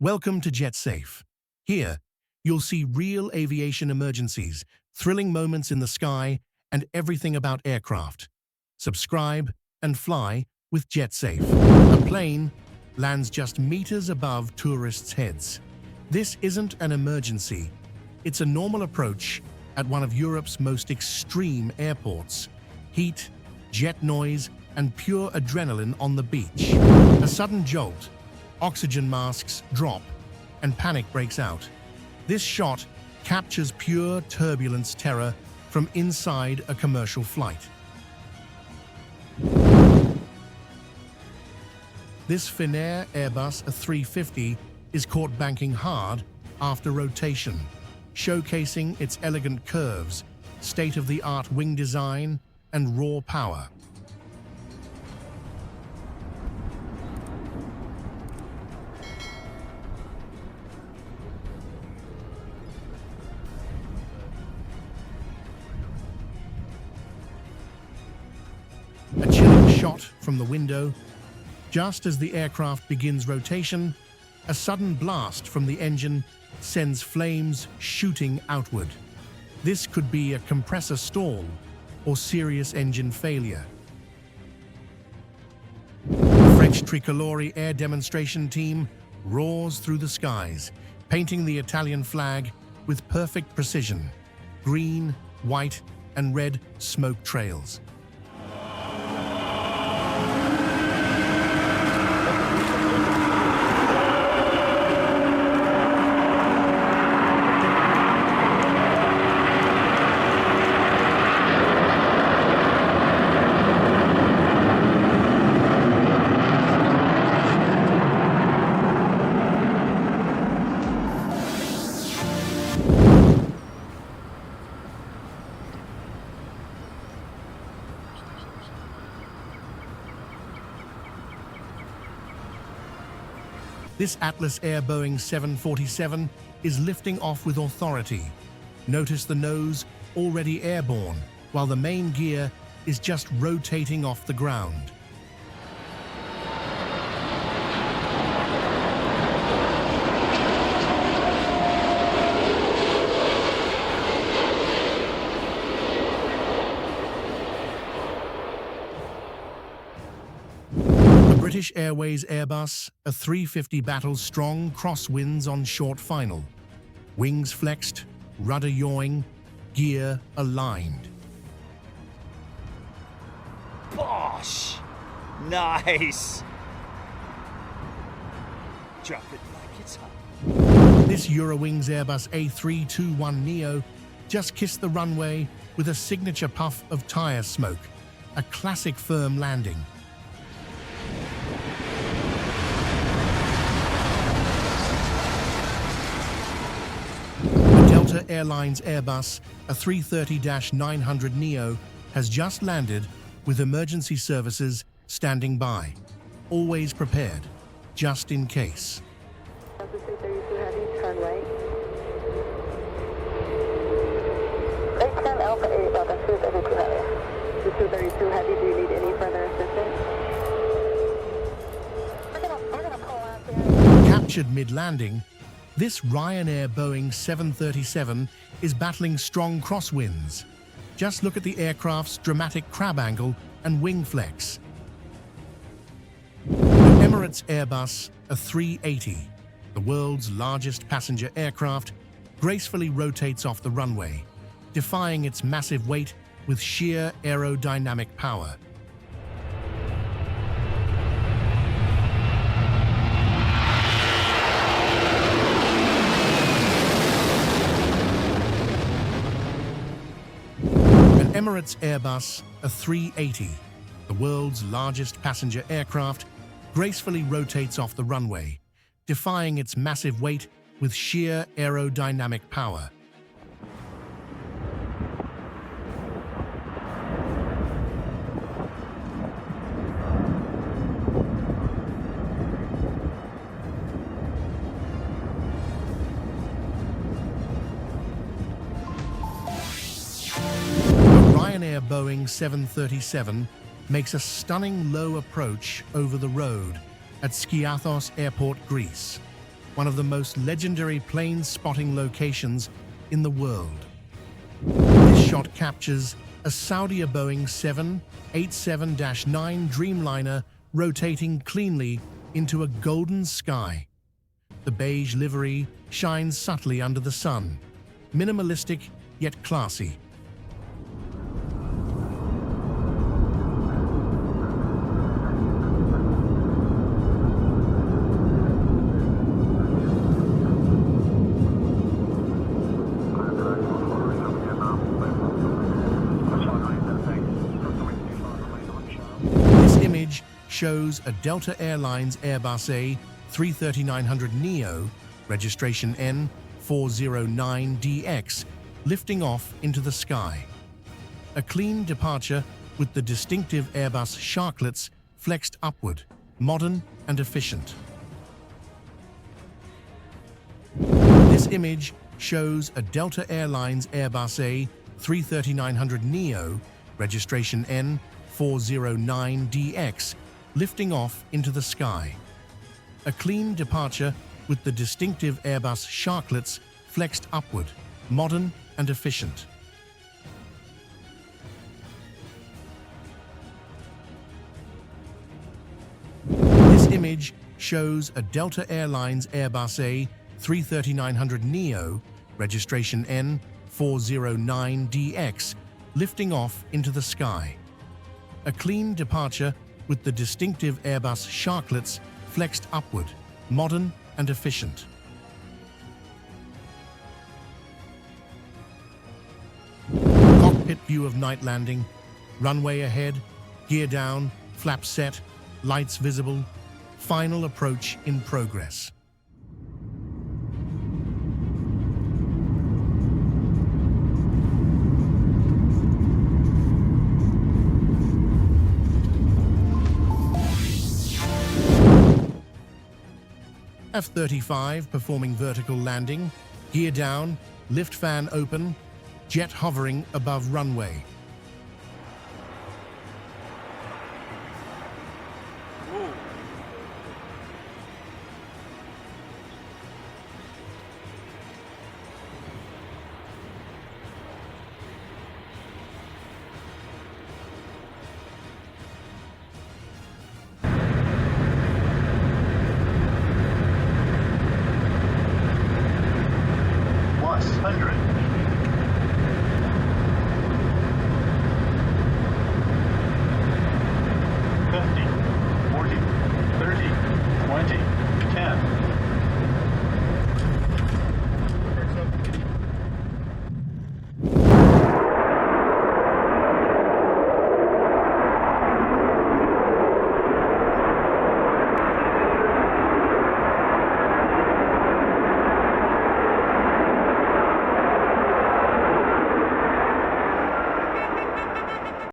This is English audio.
Welcome to JetSafe. Here, you'll see real aviation emergencies, thrilling moments in the sky, and everything about aircraft. Subscribe and fly with JetSafe. A plane lands just meters above tourists' heads. This isn't an emergency. It's a normal approach at one of Europe's most extreme airports. Heat, jet noise, and pure adrenaline on the beach. A sudden jolt, oxygen masks drop, and panic breaks out. This shot captures pure turbulence terror from inside a commercial flight. This Finnair Airbus A350 is caught banking hard after rotation, showcasing its elegant curves, state-of-the-art wing design, and raw power. A chilling shot from the window. Just as the aircraft begins rotation, a sudden blast from the engine sends flames shooting outward. This could be a compressor stall or serious engine failure. The French Tricolore air demonstration team roars through the skies, painting the Italian flag with perfect precision. Green, white, and red smoke trails. This Atlas Air Boeing 747 is lifting off with authority. Notice the nose already airborne, while the main gear is just rotating off the ground. British Airways Airbus A350 battles strong crosswinds on short final. Wings flexed, rudder yawing, gear aligned. Bosh! Nice! Drop it like it's hot. This Eurowings Airbus A321neo just kissed the runway with a signature puff of tire smoke, a classic firm landing. Delta Airlines Airbus A330-900neo has just landed with emergency services standing by. Always prepared, just in case. Delta 332 Heavy, turn right. 810 Alpha 8, Delta 232 Heavy. 232 Heavy, do you need any further assistance? We're gonna pull out here. Captured mid-landing, this Ryanair Boeing 737 is battling strong crosswinds. Just look at the aircraft's dramatic crab angle and wing flex. The Emirates Airbus A380, the world's largest passenger aircraft, gracefully rotates off the runway, defying its massive weight with sheer aerodynamic power. Emirates Airbus A380, the world's largest passenger aircraft, gracefully rotates off the runway, defying its massive weight with sheer aerodynamic power. Ryanair Boeing 737 makes a stunning low approach over the road at Skiathos Airport, Greece. one of the most legendary plane spotting locations in the world. This shot captures a Saudi Boeing 787-9 Dreamliner rotating cleanly into a golden sky. The beige livery shines subtly under the sun, minimalistic yet classy. This image shows a Delta Airlines Airbus A330-900neo, registration N409DX, lifting off into the sky. A clean departure with the distinctive Airbus sharklets flexed upward, modern and efficient. This image shows a Delta Airlines Airbus A330-900neo, registration N409DX, lifting off into the sky. A clean departure with the distinctive Airbus sharklets flexed upward, modern and efficient. This image shows a Delta Airlines Airbus A330-900neo, registration N409DX, lifting off into the sky. A clean departure with the distinctive Airbus sharklets flexed upward, modern and efficient. Cockpit view of night landing, runway ahead, gear down, flaps set, lights visible, final approach in progress. F-35 performing vertical landing, gear down, lift fan open, jet hovering above runway.